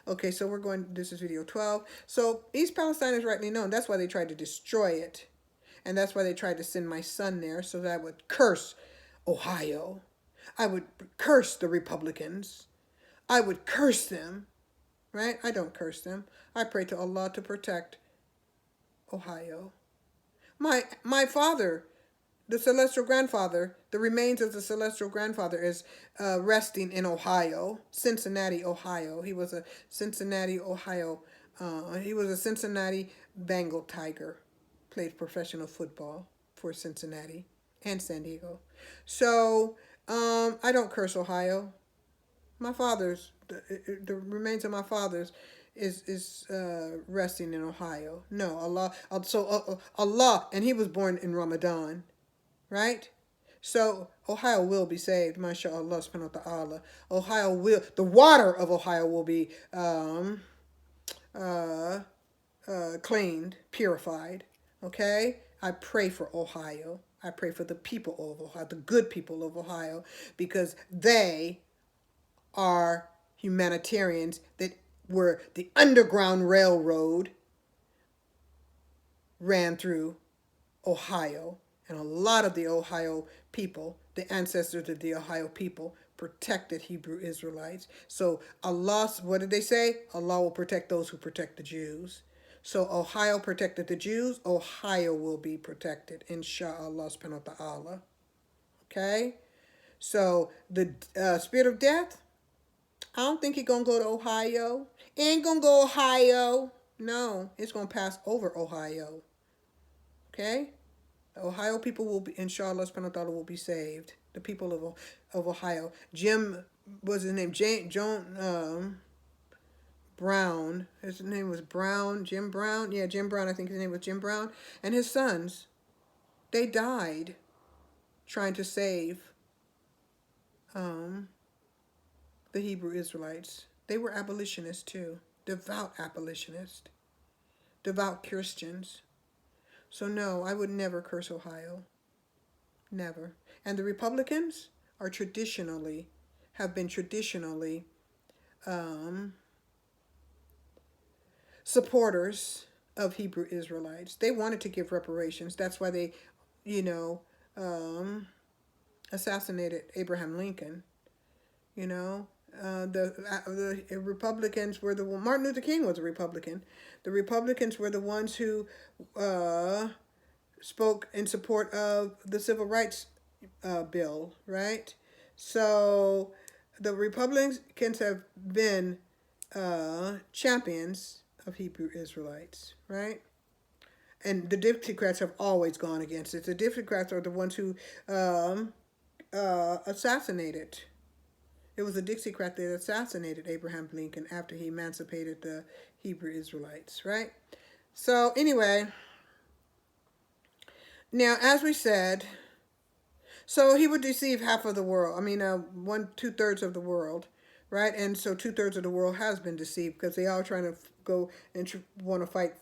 Okay, so this is video 12. So East Palestine is rightly known. That's why they tried to destroy it. And that's why they tried to send my son there so that I would curse Ohio. I would curse the Republicans. I would curse them, right? I don't curse them. I pray to Allah to protect Ohio. My father, the celestial grandfather, the remains of the celestial grandfather is resting in Ohio, Cincinnati, Ohio. He was a Cincinnati, Ohio. He was a Cincinnati Bengal Tiger. Played professional football for Cincinnati and San Diego. So I don't curse Ohio. My father's the remains of my father's is resting in Ohio. No, Allah. Allah, and he was born in Ramadan, right? So Ohio will be saved, mashallah, subhanahu wa ta'ala. Ohio will, the water of Ohio will be uh, cleaned, purified. Okay, I pray for Ohio. I pray for the people of Ohio, the good people of Ohio, because they are humanitarians that were the Underground Railroad ran through Ohio. And a lot of the Ohio people, the ancestors of the Ohio people, protected Hebrew Israelites. So Allah, what did they say? Allah will protect those who protect the Jews. So Ohio protected the Jews. Ohio will be protected, inshallah subhanahu wa ta'ala. Okay? So the spirit of death, I don't think he's going to go to Ohio. Ain't going to go Ohio. No, it's going to pass over Ohio. Okay? Ohio people will be, inshallah, subhanahu wa ta'ala, will be saved. The people of Ohio. Jim, what's his name? Joan Brown. His name was Brown. Jim Brown. Yeah, Jim Brown. I think his name was Jim Brown. And his sons, they died trying to save the Hebrew Israelites. They were abolitionists too. Devout abolitionists. Devout Christians. So no, I would never curse Ohio. Never. And the Republicans are have been traditionally supporters of Hebrew Israelites. They wanted to give reparations. That's why they, assassinated Abraham Lincoln. The Republicans were Martin Luther King was a Republican. The Republicans were the ones who spoke in support of the Civil Rights Bill, right? So the Republicans have been champions of Hebrew Israelites, right? And the Dixiecrats have always gone against it. The Dixiecrats are the ones who assassinated. It was the Dixiecrat that assassinated Abraham Lincoln after he emancipated the Hebrew Israelites, right? So anyway, now as we said, so he would deceive half of the world. I mean, 2/3 of the world, right? And so 2/3 of the world has been deceived because they are trying to go and want to fight,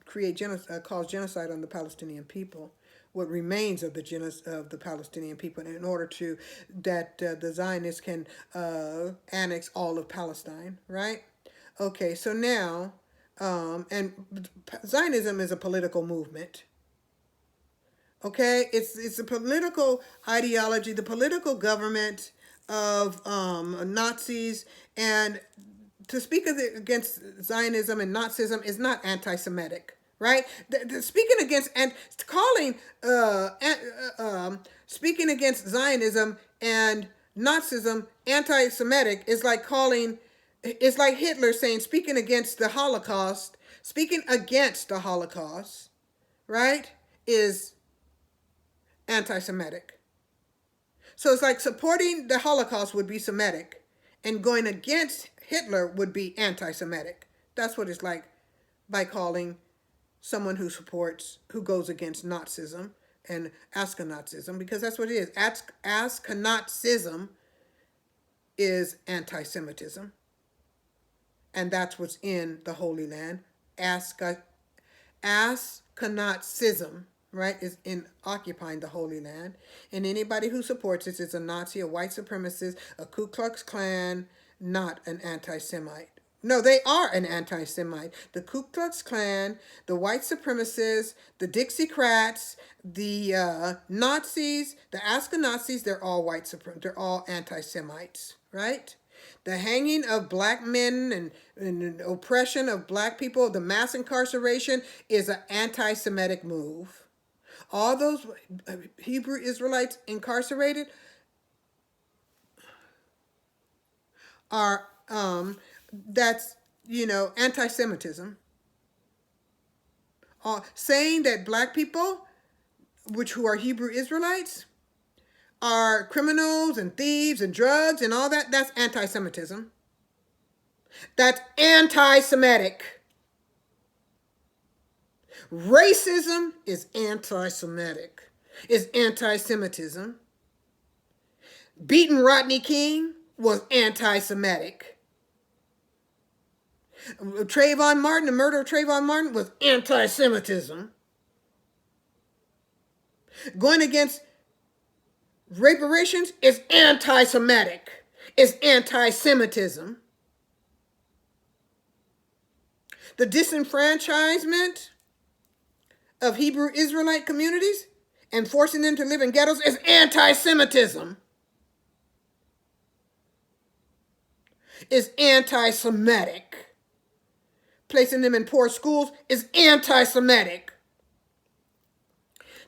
create cause genocide on the Palestinian people. What remains of the Palestinian people, in order to that the Zionists can annex all of Palestine, right? Okay, so now, and Zionism is a political movement. Okay, it's a political ideology, the political government of Nazis, and to speak against Zionism and Nazism is not anti-Semitic, right? Speaking against and calling speaking against Zionism and Nazism anti-Semitic is like calling. It's like Hitler saying speaking against the Holocaust. Speaking against the Holocaust, right, is anti-Semitic. So it's like supporting the Holocaust would be Semitic, and going against Hitler would be anti-Semitic. That's what it's like by calling someone who goes against Nazism and Ashkenazism, because that's what it is. Ashkenazism is anti-Semitism, and that's what's in the Holy Land. Ashkenazism, right, is in occupying the Holy Land. And anybody who supports this is a Nazi, a white supremacist, a Ku Klux Klan, not an anti-Semite. No, they are an anti-Semite. The Ku Klux Klan, the white supremacists, the Dixiecrats, the Nazis, the Ashkenazis, they're all they're all anti-Semites, right? The hanging of black men and oppression of black people, the mass incarceration is an anti-Semitic move. All those Hebrew Israelites incarcerated are that's anti-Semitism. Saying that black people, who are Hebrew Israelites, are criminals and thieves and drugs and all that, that's anti-Semitism. That's anti-Semitic. Racism is anti-Semitic. Is anti-Semitism. Beating Rodney King was anti-Semitic. Trayvon Martin, the murder of Trayvon Martin was anti-Semitism. Going against reparations is anti-Semitic. It's anti-Semitism. The disenfranchisement of Hebrew Israelite communities and forcing them to live in ghettos is anti-Semitism. Is anti-Semitic. Placing them in poor schools is anti-Semitic.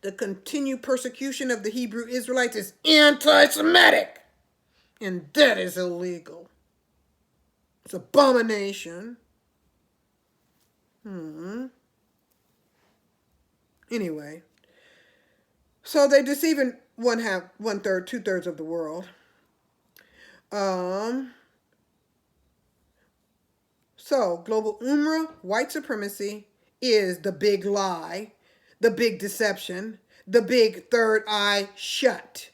The continued persecution of the Hebrew Israelites is anti-Semitic. And that is illegal. It's abomination. Anyway, so they deceiving two-thirds of the world. So global Umrah, white supremacy, is the big lie, the big deception, the big third eye shut,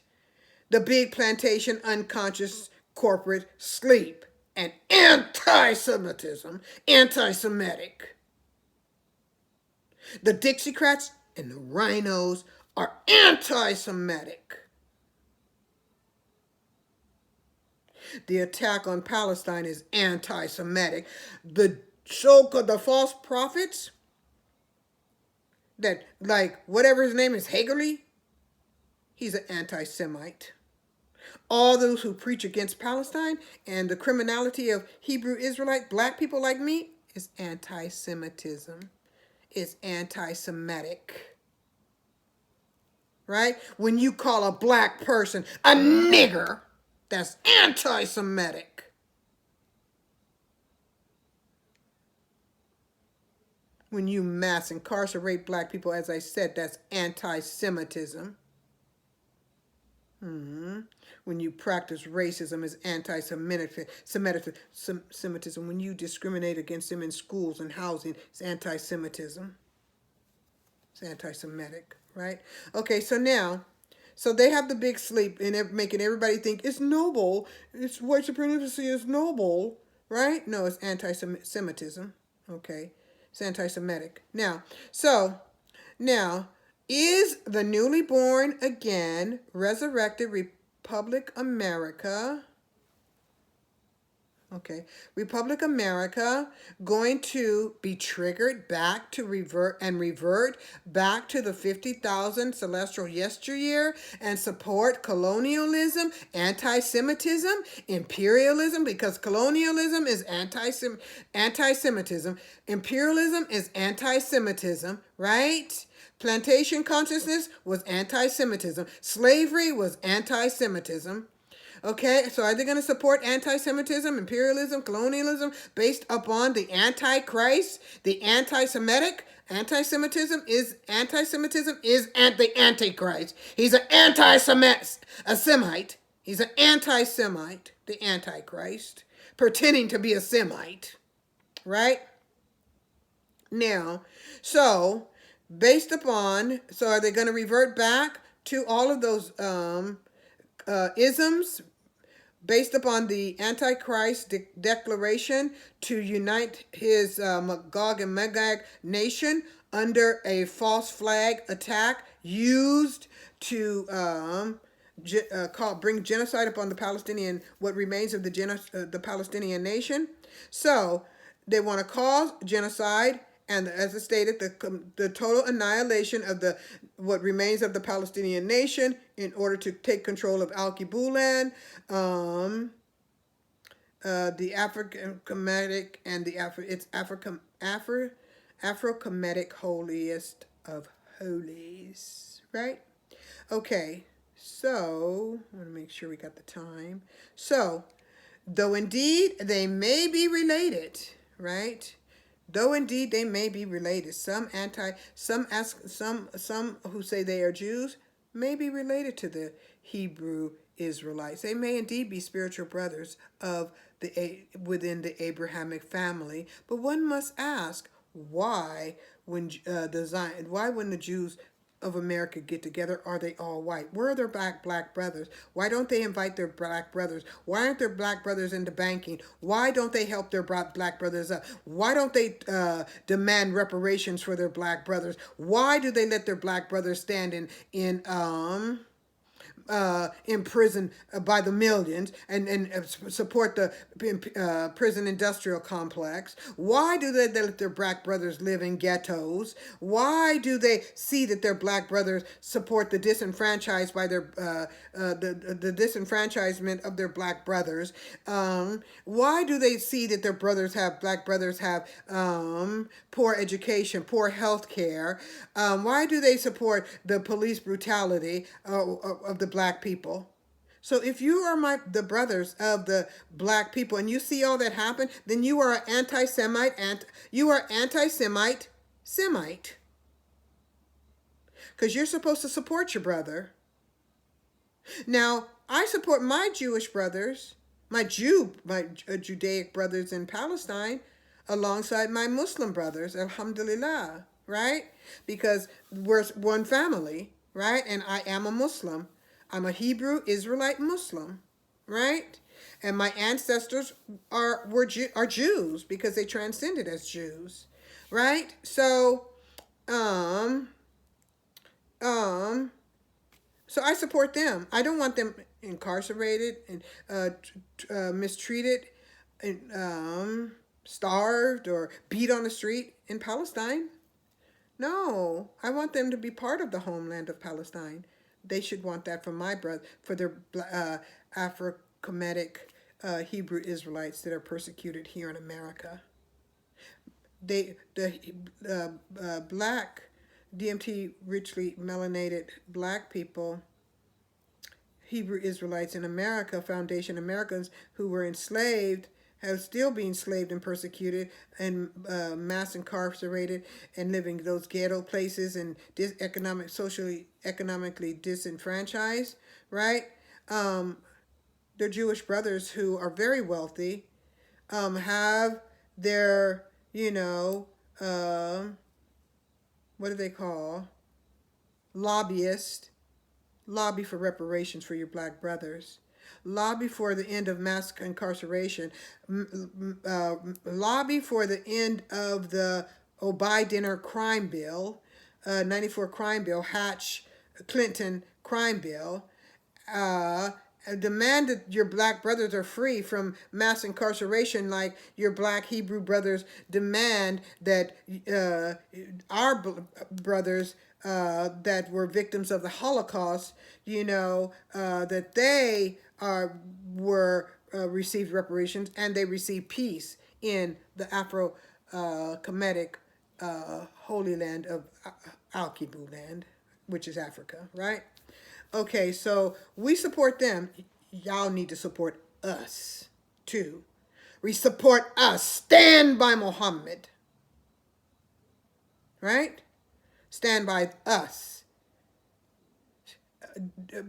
the big plantation unconscious corporate sleep, and anti-Semitism, anti-Semitic. The Dixiecrats and the rhinos are anti-Semitic. The attack on Palestine is anti-Semitic. The false prophets, that, like, whatever his name is, Haggerty, he's an anti-Semite. All those who preach against Palestine and the criminality of Hebrew Israelite black people like me is anti-Semitism. It's anti-Semitic. Right? When you call a black person a nigger, that's anti-Semitic. When you mass incarcerate black people, as I said, that's anti-Semitism. When you practice racism, is anti-Semitism. When you discriminate against them in schools and housing, it's anti-Semitism. It's anti-Semitic, right? Okay, so they have the big sleep and making everybody think it's noble. It's white supremacy is noble, right? No, it's anti-Semitism. Okay, it's anti-Semitic. Now, is the newly born again resurrected Republic America? Okay, Republic America going to be triggered back to revert back to the 50,000 celestial yesteryear and support colonialism, anti-Semitism, imperialism, because colonialism is anti-Semitism, imperialism is anti-Semitism, right? Plantation consciousness was anti-Semitism, slavery was anti-Semitism. Okay, so are they going to support anti-Semitism, imperialism, colonialism based upon the Antichrist, the anti-Semitic? Anti-Semitism is the Antichrist. He's an Semite. He's an anti-Semite, the Antichrist, pretending to be a Semite, right? Now, so based upon, so are they going to revert back to all of those isms based upon the Antichrist declaration to unite his Magog and Magog nation under a false flag attack used to bring genocide upon the Palestinian, what remains of the Palestinian nation. So they want to cause genocide, and as I stated, the total annihilation of the what remains of the Palestinian nation in order to take control of Al-Kibu land, the Afro-Kemetic and the Afro-Kemetic holiest of holies, right? Okay, so I want to make sure we got the time. So, though indeed they may be related, right? Though indeed they may be related, some who say they are Jews may be related to the Hebrew Israelites. They may indeed be spiritual brothers of within the Abrahamic family. But one must ask, why when the Jews of America get together, are they all white? Where are their black brothers? Why don't they invite their black brothers? Why aren't their black brothers into banking? Why don't they help their black brothers up? Why don't they demand reparations for their black brothers? Why do they let their black brothers stand in prison by the millions and support the prison industrial complex? Why do they let their black brothers live in ghettos? Why do they see that their black brothers support the disenfranchised by their the disenfranchisement of their black brothers? Why do they see that their black brothers have poor education, poor health care? Why do they support the police brutality of the black people? So if you are the brothers of the black people and you see all that happen, then you are an anti-Semite, Semite. Because you're supposed to support your brother. Now, I support my Jewish brothers, my Judaic brothers in Palestine, alongside my Muslim brothers, alhamdulillah, right? Because we're one family, right? And I am a Muslim. I'm a Hebrew Israelite Muslim, right? And my ancestors are Jews because they transcended as Jews, right? So, so I support them. I don't want them incarcerated and mistreated and starved or beat on the street in Palestine. No, I want them to be part of the homeland of Palestine. They should want that for my brother, for their Afro-Kemetic Hebrew Israelites that are persecuted here in America. The black DMT richly melanated black people, Hebrew Israelites in America, Foundation Americans who were enslaved, have still been enslaved and persecuted and mass incarcerated and living those ghetto places and economically disenfranchised, right? Their Jewish brothers who are very wealthy have their, what do they call? Lobbyists. Lobby for reparations for your black brothers. Lobby for the end of mass incarceration. Lobby for the end of the Biden crime bill, 94 crime bill, Hatch Clinton crime bill. Demand that your black brothers are free from mass incarceration, like your black Hebrew brothers demand that our brothers that were victims of the Holocaust, that they received reparations and they received peace in the Afro-Kemetic Holy Land of Al-Kibu land, which is Africa, right? Okay, so we support them. Y'all need to support us, too. We support us. Stand by Muhammad. Right? Stand by us.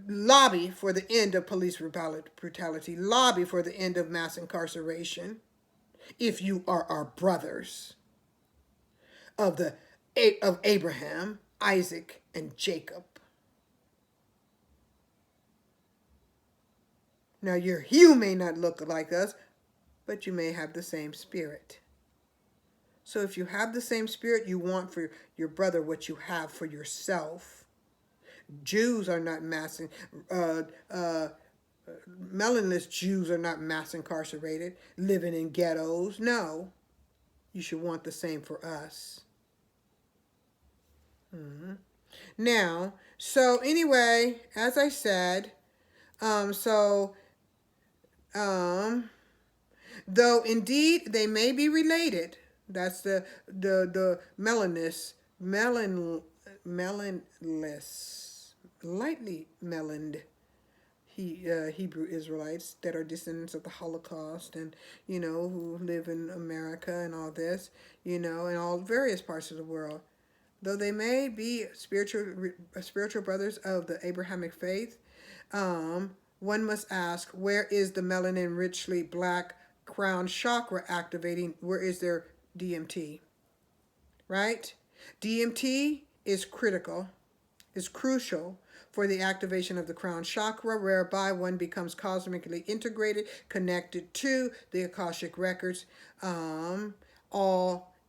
Lobby for the end of police brutality. Lobby for the end of mass incarceration. If you are our brothers of Abraham, Isaac, and Jacob. Now, you may not look like us, but you may have the same spirit. So if you have the same spirit, you want for your brother what you have for yourself. Jews are not melaninless Jews are not mass incarcerated, living in ghettos. No, you should want the same for us. Now, so anyway, as I said, so though indeed they may be related, that's the melanless, lightly melaned Hebrew Israelites that are descendants of the Holocaust, and who live in America and all this, and all various parts of the world. Though they may be spiritual brothers of the Abrahamic faith, one must ask, where is the melanin richly black crown chakra activating? Where is their DMT? Right? DMT is critical, is crucial for the activation of the crown chakra, whereby one becomes cosmically integrated, connected to the Akashic records, all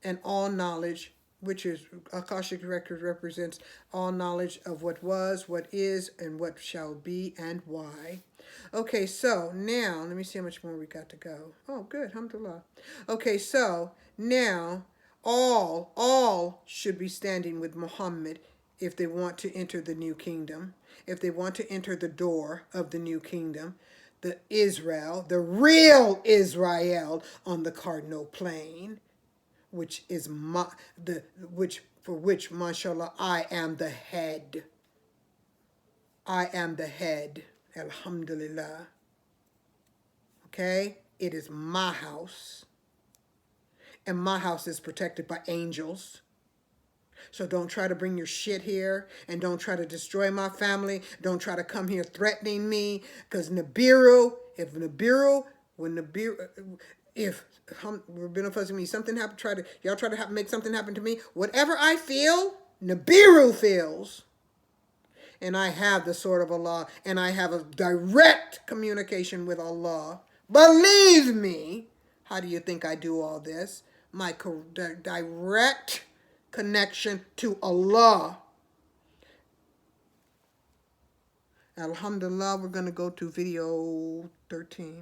knowledge, which is Akashic records represents all knowledge of what was, what is, and what shall be, and why. Okay, so now let me see how much more we got to go. Oh, good, alhamdulillah. Okay, so now all should be standing with Muhammad if they want to enter the new kingdom, if they want to enter the door of the new kingdom, the Israel, the real Israel on the cardinal plane, which is for which, mashallah, I am the head. I am the head, alhamdulillah. Okay? It is my house. And my house is protected by angels. So don't try to bring your shit here, and don't try to destroy my family. Don't try to come here threatening me, because Nibiru, if we're benefiting me, something happened, y'all try to make something happen to me, whatever I feel, Nibiru feels. And I have the sword of Allah, and I have a direct communication with Allah. Believe me. How do you think I do all this? My direct connection to Allah. Alhamdulillah, we're going to go to video 13.